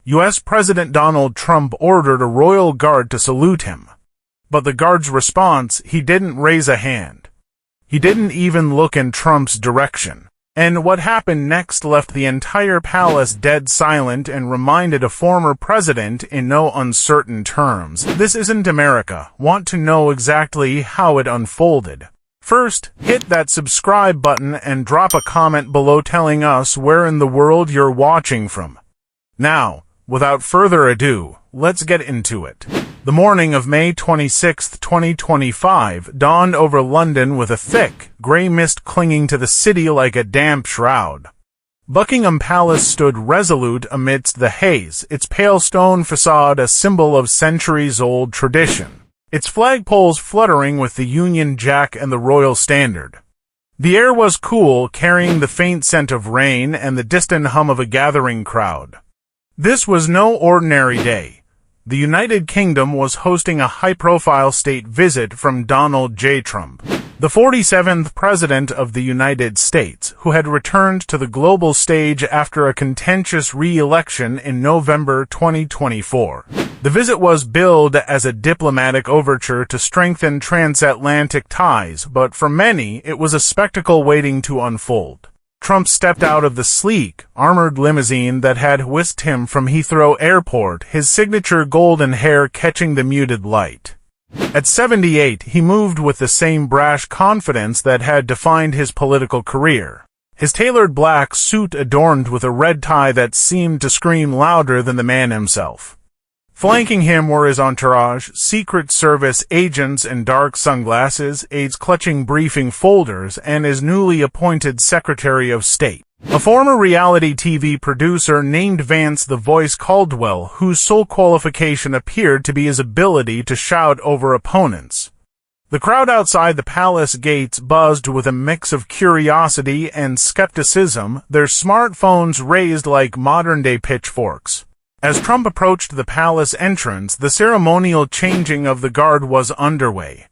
U.S. President Donald Trump ordered a royal guard to salute him. But the guard's response, he didn't raise a hand. He didn't even look in Trump's direction. And what happened next left the entire palace dead silent and reminded a former president in no uncertain terms. This isn't America. Want to know exactly how it unfolded? First, hit that subscribe button and drop a comment below telling us where in the world you're watching from. Now, without further ado, let's get into it. The morning of May 26, 2025, dawned over London with a thick, grey mist clinging to the city like a damp shroud. Buckingham Palace stood resolute amidst the haze, its pale stone facade a symbol of centuries-old tradition, its flagpoles fluttering with the Union Jack and the Royal Standard. The air was cool, carrying the faint scent of rain and the distant hum of a gathering crowd. This was no ordinary day. The United Kingdom was hosting a high-profile state visit from Donald J. Trump, the 47th President of the United States, who had returned to the global stage after a contentious re-election in November 2024. The visit was billed as a diplomatic overture to strengthen transatlantic ties, but for many, it was a spectacle waiting to unfold. Trump stepped out of the sleek, armored limousine that had whisked him from Heathrow Airport, his signature golden hair catching the muted light. At 78, he moved with the same brash confidence that had defined his political career. His tailored black suit adorned with a red tie that seemed to scream louder than the man himself. Flanking him were his entourage, Secret Service agents in dark sunglasses, aides clutching briefing folders, and his newly appointed Secretary of State, a former reality TV producer named Vance "The Voice" Caldwell, whose sole qualification appeared to be his ability to shout over opponents. The crowd outside the palace gates buzzed with a mix of curiosity and skepticism, their smartphones raised like modern-day pitchforks. As Trump approached the palace entrance, the ceremonial changing of the guard was underway.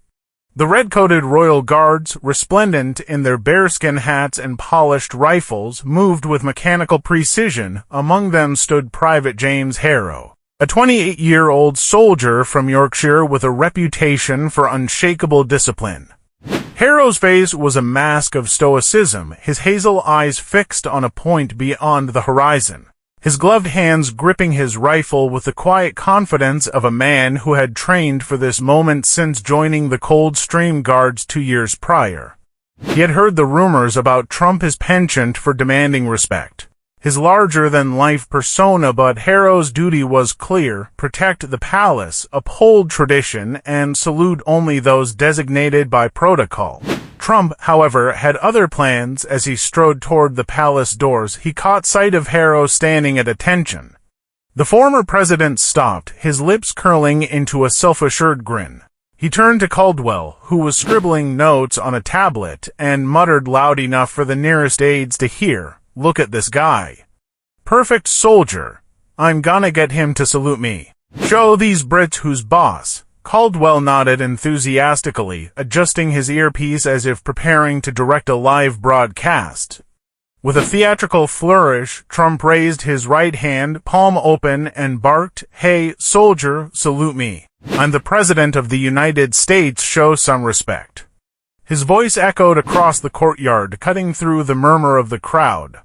The red-coated royal guards, resplendent in their bearskin hats and polished rifles, moved with mechanical precision. Among them stood Private James Harrow, a 28-year-old soldier from Yorkshire with a reputation for unshakable discipline. Harrow's face was a mask of stoicism, his hazel eyes fixed on a point beyond the horizon, his gloved hands gripping his rifle with the quiet confidence of a man who had trained for this moment since joining the Coldstream Guards 2 years prior. He had heard the rumors about Trump, his penchant for demanding respect, his larger-than-life persona, but Harrow's duty was clear: protect the palace, uphold tradition, and salute only those designated by protocol. Trump, however, had other plans. As he strode toward the palace doors, he caught sight of Harrow standing at attention. The former president stopped, his lips curling into a self-assured grin. He turned to Caldwell, who was scribbling notes on a tablet, and muttered loud enough for the nearest aides to hear, "Look at this guy. Perfect soldier. I'm gonna get him to salute me. Show these Brits who's boss." Caldwell nodded enthusiastically, adjusting his earpiece as if preparing to direct a live broadcast. With a theatrical flourish, Trump raised his right hand, palm open, and barked, "Hey, soldier, salute me. I'm the President of the United States, show some respect." His voice echoed across the courtyard, cutting through the murmur of the crowd.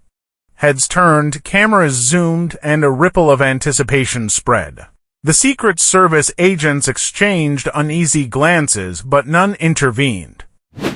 Heads turned, cameras zoomed, and a ripple of anticipation spread. The Secret Service agents exchanged uneasy glances, but none intervened.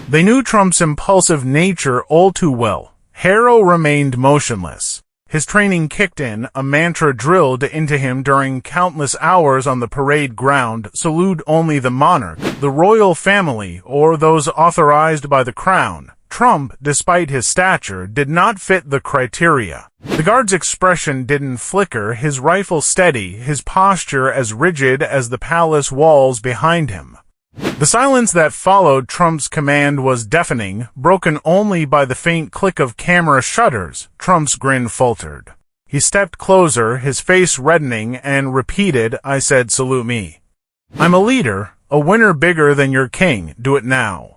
They knew Trump's impulsive nature all too well. Harrow remained motionless. His training kicked in, a mantra drilled into him during countless hours on the parade ground: salute only the monarch, the royal family, or those authorized by the crown. Trump, despite his stature, did not fit the criteria. The guard's expression didn't flicker, his rifle steady, his posture as rigid as the palace walls behind him. The silence that followed Trump's command was deafening, broken only by the faint click of camera shutters. Trump's grin faltered. He stepped closer, his face reddening, and repeated, "I said salute me. I'm a leader, a winner bigger than your king, do it now."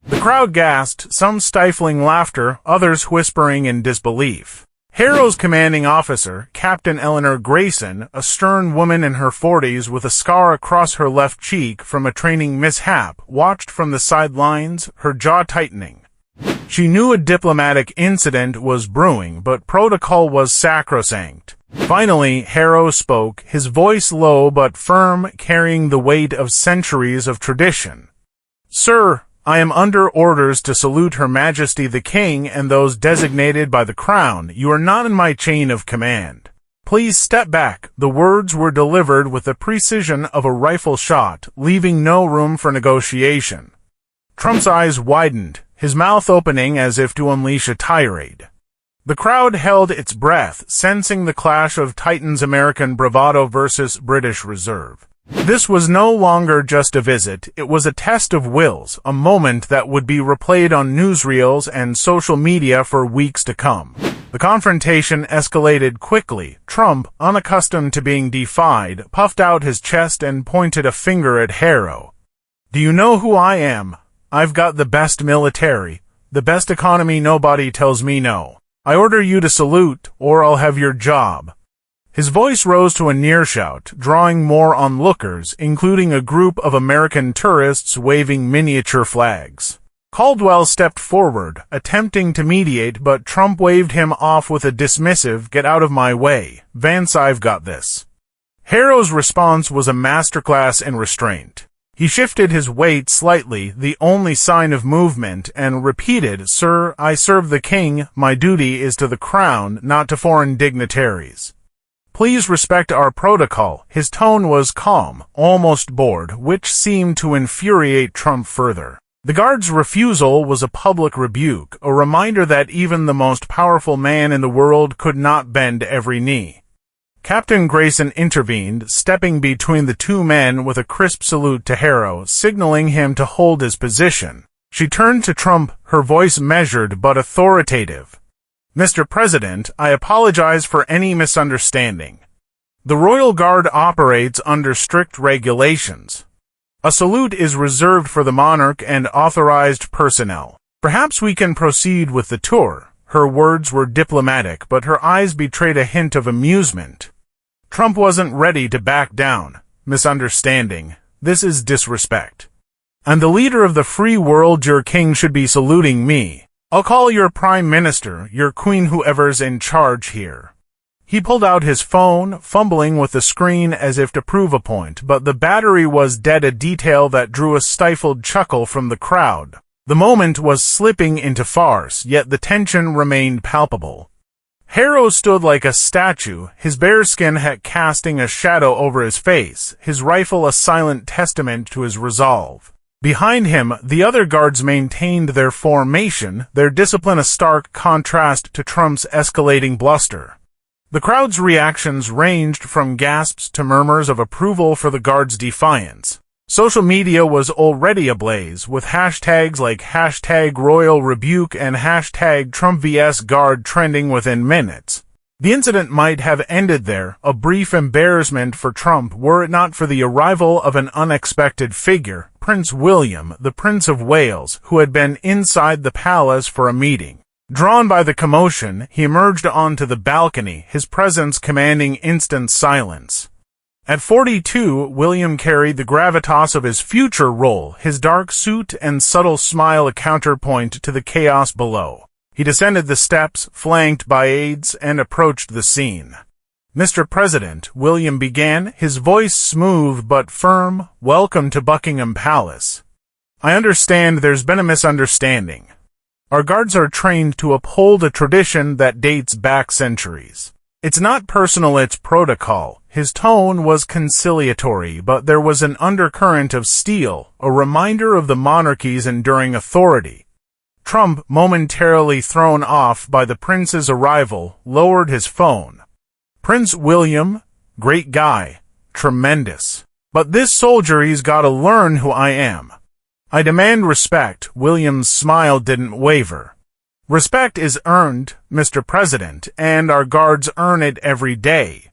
The crowd gasped, some stifling laughter, others whispering in disbelief. Harrow's commanding officer, Captain Eleanor Grayson, a stern woman in her 40s with a scar across her left cheek from a training mishap, watched from the sidelines, her jaw tightening. She knew a diplomatic incident was brewing, but protocol was sacrosanct. Finally, Harrow spoke, his voice low but firm, carrying the weight of centuries of tradition. "Sir, I am under orders to salute Her Majesty the King and those designated by the Crown. You are not in my chain of command. Please step back." The words were delivered with the precision of a rifle shot, leaving no room for negotiation. Trump's eyes widened, his mouth opening as if to unleash a tirade. The crowd held its breath, sensing the clash of Titans' American bravado versus British reserve. This was no longer just a visit, it was a test of wills, a moment that would be replayed on newsreels and social media for weeks to come. The confrontation escalated quickly. Trump, unaccustomed to being defied, puffed out his chest and pointed a finger at Harrow. "Do you know who I am? I've got the best military, the best economy, nobody tells me no. I order you to salute, or I'll have your job." His voice rose to a near shout, drawing more onlookers, including a group of American tourists waving miniature flags. Caldwell stepped forward, attempting to mediate, but Trump waved him off with a dismissive, "Get out of my way, Vance, I've got this." Harrow's response was a masterclass in restraint. He shifted his weight slightly, the only sign of movement, and repeated, "Sir, I serve the King. My duty is to the Crown, not to foreign dignitaries. Please respect our protocol." His tone was calm, almost bored, which seemed to infuriate Trump further. The guard's refusal was a public rebuke, a reminder that even the most powerful man in the world could not bend every knee. Captain Grayson intervened, stepping between the two men with a crisp salute to Harrow, signaling him to hold his position. She turned to Trump, her voice measured but authoritative. "Mr. President, I apologize for any misunderstanding. The Royal Guard operates under strict regulations. A salute is reserved for the monarch and authorized personnel. Perhaps we can proceed with the tour." Her words were diplomatic, but her eyes betrayed a hint of amusement. Trump wasn't ready to back down. "Misunderstanding. This is disrespect. I'm the leader of the free world. Your king should be saluting me. I'll call your prime minister, your queen, whoever's in charge here." He pulled out his phone, fumbling with the screen as if to prove a point, but the battery was dead, a detail that drew a stifled chuckle from the crowd. The moment was slipping into farce, yet the tension remained palpable. Harrow stood like a statue, his bare skin casting a shadow over his face, his rifle a silent testament to his resolve. Behind him, the other guards maintained their formation, their discipline a stark contrast to Trump's escalating bluster. The crowd's reactions ranged from gasps to murmurs of approval for the guards' defiance. Social media was already ablaze, with hashtags like #RoyalRebuke and #TrumpVSGuard trending within minutes. The incident might have ended there, a brief embarrassment for Trump, were it not for the arrival of an unexpected figure, Prince William, the Prince of Wales, who had been inside the palace for a meeting. Drawn by the commotion, he emerged onto the balcony, his presence commanding instant silence. At 42, William carried the gravitas of his future role, his dark suit and subtle smile a counterpoint to the chaos below. He descended the steps, flanked by aides, and approached the scene. "Mr. President," William began, his voice smooth but firm, "welcome to Buckingham Palace. I understand there's been a misunderstanding. Our guards are trained to uphold a tradition that dates back centuries. It's not personal, it's protocol." His tone was conciliatory, but there was an undercurrent of steel, a reminder of the monarchy's enduring authority. Trump, momentarily thrown off by the prince's arrival, lowered his phone. "Prince William, great guy, tremendous. But this soldier, he's gotta learn who I am. I demand respect." William's smile didn't waver. "Respect is earned, Mr. President, and our guards earn it every day.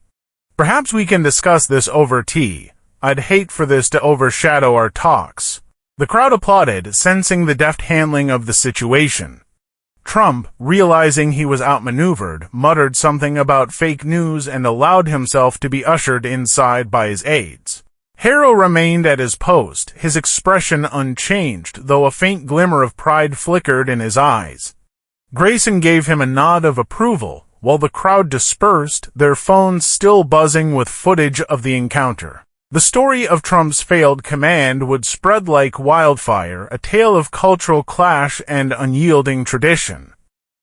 Perhaps we can discuss this over tea. I'd hate for this to overshadow our talks." The crowd applauded, sensing the deft handling of the situation. Trump, realizing he was outmaneuvered, muttered something about fake news and allowed himself to be ushered inside by his aides. Harrow remained at his post, his expression unchanged, though a faint glimmer of pride flickered in his eyes. Grayson gave him a nod of approval, while the crowd dispersed, their phones still buzzing with footage of the encounter. The story of Trump's failed command would spread like wildfire, a tale of cultural clash and unyielding tradition.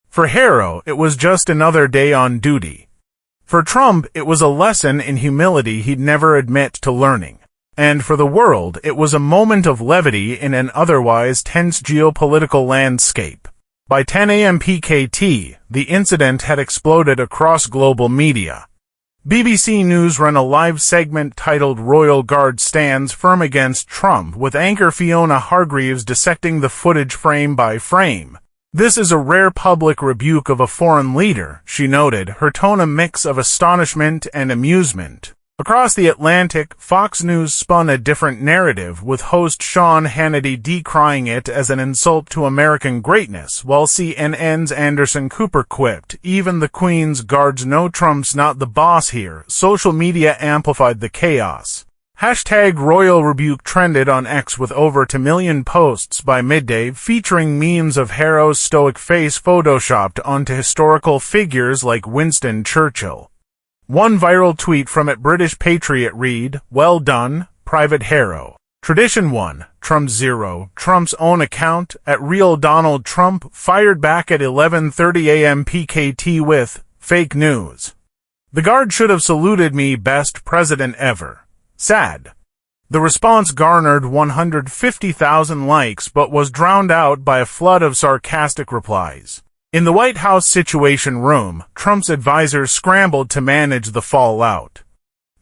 For Harrow, it was just another day on duty. For Trump, it was a lesson in humility he'd never admit to learning. And for the world, it was a moment of levity in an otherwise tense geopolitical landscape. By 10 a.m. PKT, the incident had exploded across global media. BBC News ran a live segment titled "Royal Guard Stands Firm Against Trump," with anchor Fiona Hargreaves dissecting the footage frame by frame. "This is a rare public rebuke of a foreign leader," she noted, her tone a mix of astonishment and amusement. Across the Atlantic, Fox News spun a different narrative, with host Sean Hannity decrying it as an insult to American greatness, while CNN's Anderson Cooper quipped, "Even the Queen's guards know Trump's not the boss here." Social media amplified the chaos. Hashtag Royal Rebuke trended on X with over 2 million posts by midday, featuring memes of Harrow's stoic face photoshopped onto historical figures like Winston Churchill. One viral tweet from @BritishPatriot read, "Well done, Private Harrow." Tradition 1, Trump 0, Trump's own account, @RealDonaldTrump, fired back at 11:30 a.m. PKT with, "Fake news. The guard should have saluted me, best president ever. Sad." The response garnered 150,000 likes but was drowned out by a flood of sarcastic replies. In the White House Situation Room, Trump's advisors scrambled to manage the fallout.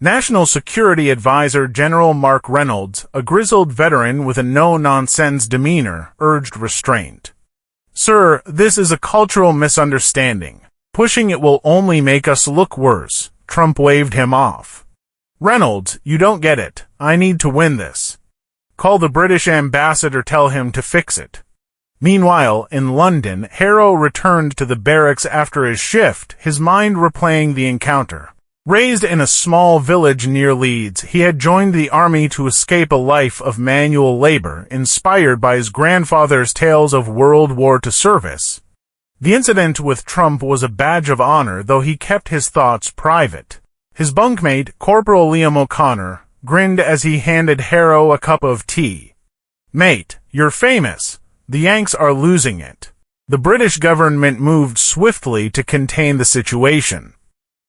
National Security Advisor General Mark Reynolds, a grizzled veteran with a no-nonsense demeanor, urged restraint. "Sir, this is a cultural misunderstanding. Pushing it will only make us look worse." Trump waved him off. "Reynolds, you don't get it. I need to win this. Call the British ambassador, tell him to fix it." Meanwhile, in London, Harrow returned to the barracks after his shift, his mind replaying the encounter. Raised in a small village near Leeds, he had joined the army to escape a life of manual labor, inspired by his grandfather's tales of World War II service. The incident with Trump was a badge of honor, though he kept his thoughts private. His bunkmate, Corporal Liam O'Connor, grinned as he handed Harrow a cup of tea. "Mate, you're famous. The Yanks are losing it." The British government moved swiftly to contain the situation.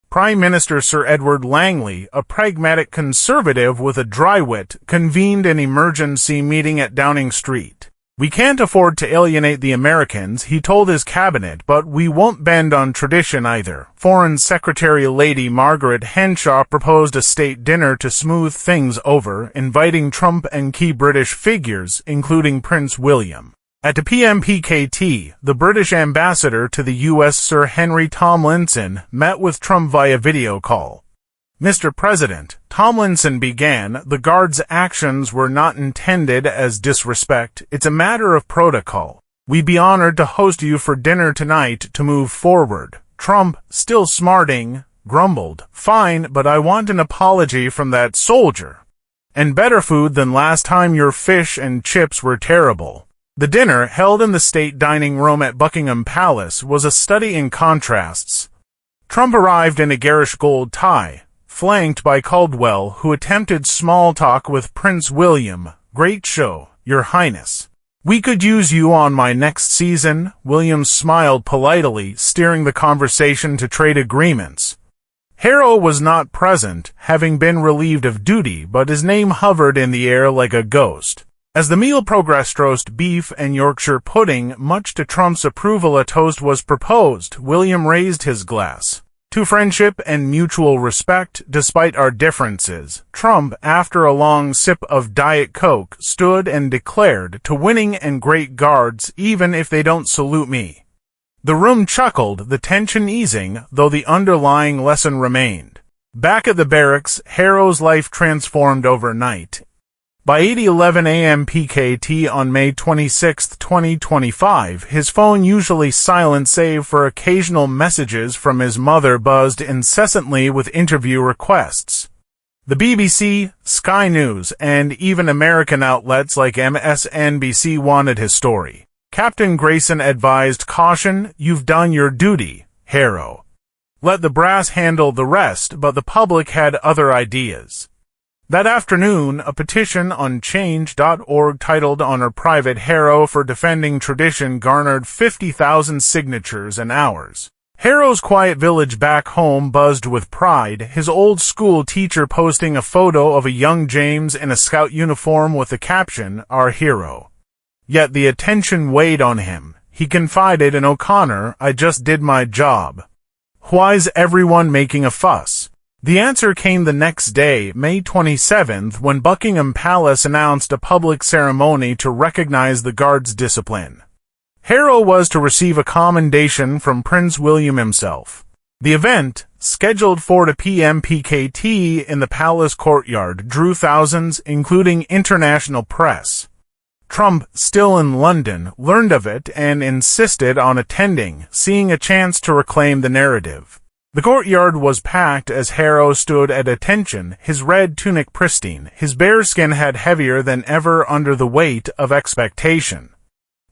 Prime Minister Sir Edward Langley, a pragmatic conservative with a dry wit, convened an emergency meeting at Downing Street. "We can't afford to alienate the Americans," he told his cabinet, "but we won't bend on tradition either." Foreign Secretary Lady Margaret Henshaw proposed a state dinner to smooth things over, inviting Trump and key British figures, including Prince William. At the PMPKT, the British ambassador to the U.S. Sir Henry Tomlinson met with Trump via video call. "Mr. President," Tomlinson began, "the guard's actions were not intended as disrespect. It's a matter of protocol. We'd be honored to host you for dinner tonight to move forward." Trump, still smarting, grumbled, "Fine, but I want an apology from that soldier. And better food than last time. Your fish and chips were terrible." The dinner, held in the state dining room at Buckingham Palace, was a study in contrasts. Trump arrived in a garish gold tie, flanked by Caldwell, who attempted small talk with Prince William. "Great show, Your Highness. We could use you on my next season." William smiled politely, steering the conversation to trade agreements. Harrow was not present, having been relieved of duty, but his name hovered in the air like a ghost. As the meal progressed, roast beef and Yorkshire pudding, much to Trump's approval, a toast was proposed. William raised his glass. "To friendship and mutual respect, despite our differences." Trump, after a long sip of Diet Coke, stood and declared, "To winning and great guards, even if they don't salute me." The room chuckled, the tension easing, though the underlying lesson remained. Back at the barracks, Harrow's life transformed overnight. By 8:11 a.m. PKT on May 26, 2025, his phone, usually silent save for occasional messages from his mother, buzzed incessantly with interview requests. The BBC, Sky News, and even American outlets like MSNBC wanted his story. Captain Grayson advised, "Caution, you've done your duty, Harro. Let the brass handle the rest," but the public had other ideas. That afternoon, a petition on Change.org titled "Honor Private Harro for Defending Tradition" garnered 50,000 signatures in hours. Harro's quiet village back home buzzed with pride, his old school teacher posting a photo of a young James in a scout uniform with the caption, "Our hero." Yet the attention weighed on him. He confided in O'Connor, "I just did my job. Why's everyone making a fuss?" The answer came the next day, May 27th, when Buckingham Palace announced a public ceremony to recognize the Guards' discipline. Harro was to receive a commendation from Prince William himself. The event, scheduled for 4 p.m. PKT in the palace courtyard, drew thousands, including international press. Trump, still in London, learned of it and insisted on attending, seeing a chance to reclaim the narrative. The courtyard was packed as Harro stood at attention, his red tunic pristine, his bare skin head heavier than ever under the weight of expectation.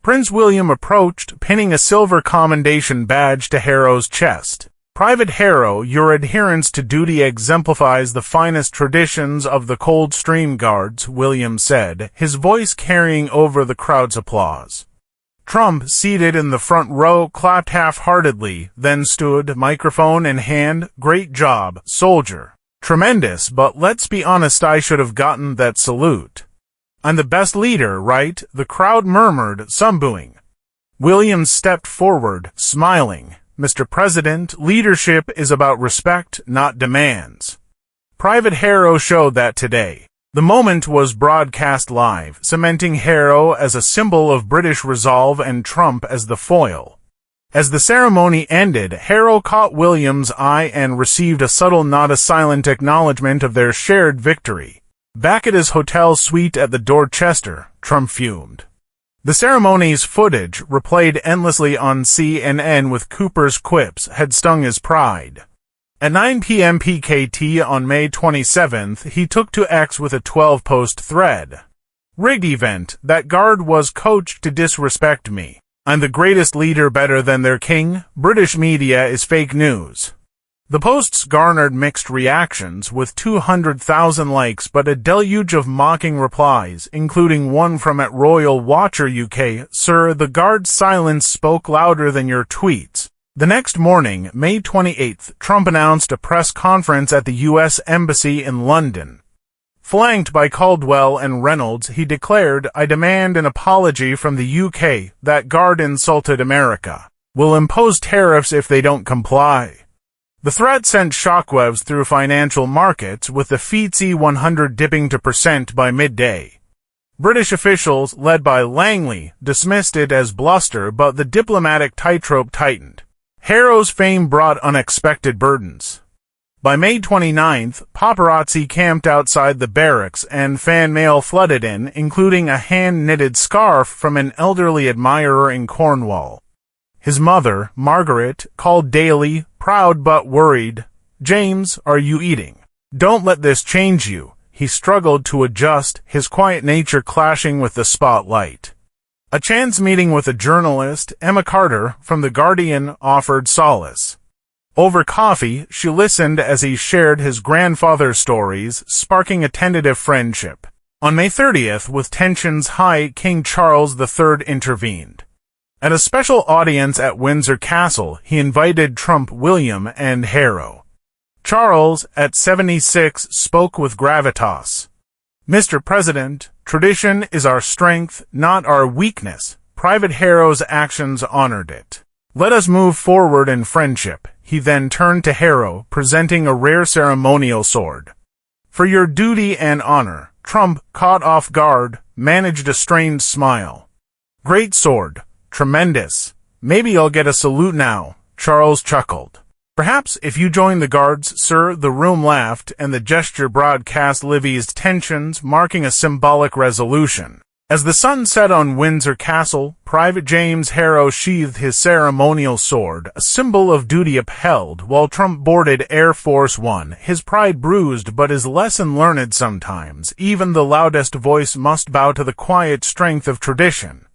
Prince William approached, pinning a silver commendation badge to Harro's chest. "Private Harro, your adherence to duty exemplifies the finest traditions of the Coldstream Guards," William said, his voice carrying over the crowd's applause. Trump, seated in the front row, clapped half-heartedly, then stood, microphone in hand. "Great job, soldier. Tremendous, but let's be honest, I should have gotten that salute. I'm the best leader, right?" The crowd murmured, some booing. Williams stepped forward, smiling. "Mr. President, leadership is about respect, not demands." Private Harro showed that today. The moment was broadcast live, cementing Harro as a symbol of British resolve and Trump as the foil. As the ceremony ended, Harro caught Williams' eye and received a subtle nod, a silent acknowledgement of their shared victory. Back at his hotel suite at the Dorchester, Trump fumed. The ceremony's footage, replayed endlessly on CNN with Cooper's quips, had stung his pride. At 9 p.m. PKT on May 27th, he took to X with a 12-post thread. "Rigged event, that guard was coached to disrespect me. I'm the greatest leader, better than their king. British media is fake news." The posts garnered mixed reactions, with 200,000 likes but a deluge of mocking replies, including one from @RoyalWatcher UK, "Sir, the guard's silence spoke louder than your tweets." The next morning, May 28th, Trump announced a press conference at the U.S. Embassy in London. Flanked by Caldwell and Reynolds, he declared, "I demand an apology from the UK. That guard insulted America. We'll impose tariffs if they don't comply." The threat sent shockwaves through financial markets, with the FTSE 100 dipping to % by midday. British officials, led by Langley, dismissed it as bluster, but the diplomatic tightrope tightened. Harro's fame brought unexpected burdens. By May 29th, paparazzi camped outside the barracks and fan mail flooded in, including a hand-knitted scarf from an elderly admirer in Cornwall. His mother, Margaret, called daily, proud but worried. "James, are you eating? Don't let this change you." He struggled to adjust, his quiet nature clashing with the spotlight. A chance meeting with a journalist, Emma Carter, from The Guardian, offered solace. Over coffee, she listened as he shared his grandfather's stories, sparking a tentative friendship. On May 30th, with tensions high, King Charles III intervened. At a special audience at Windsor Castle, he invited Trump, William, and Harro. Charles, at 76, spoke with gravitas. "Mr. President, tradition is our strength, not our weakness." Private Harro's actions honored it. "Let us move forward in friendship." He then turned to Harro, presenting a rare ceremonial sword. "For your duty and honor." Trump, caught off guard, managed a strained smile. "Great sword. Tremendous. Maybe I'll get a salute now." Charles chuckled. Perhaps if you join the guards, sir, the room laughed, and the gesture broadcast Livy's tensions, marking a symbolic resolution. As the sun set on Windsor Castle, Private James Harrow sheathed his ceremonial sword, a symbol of duty upheld, while Trump boarded Air Force One, his pride bruised but his lesson learned sometimes. Even the loudest voice must bow to the quiet strength of tradition.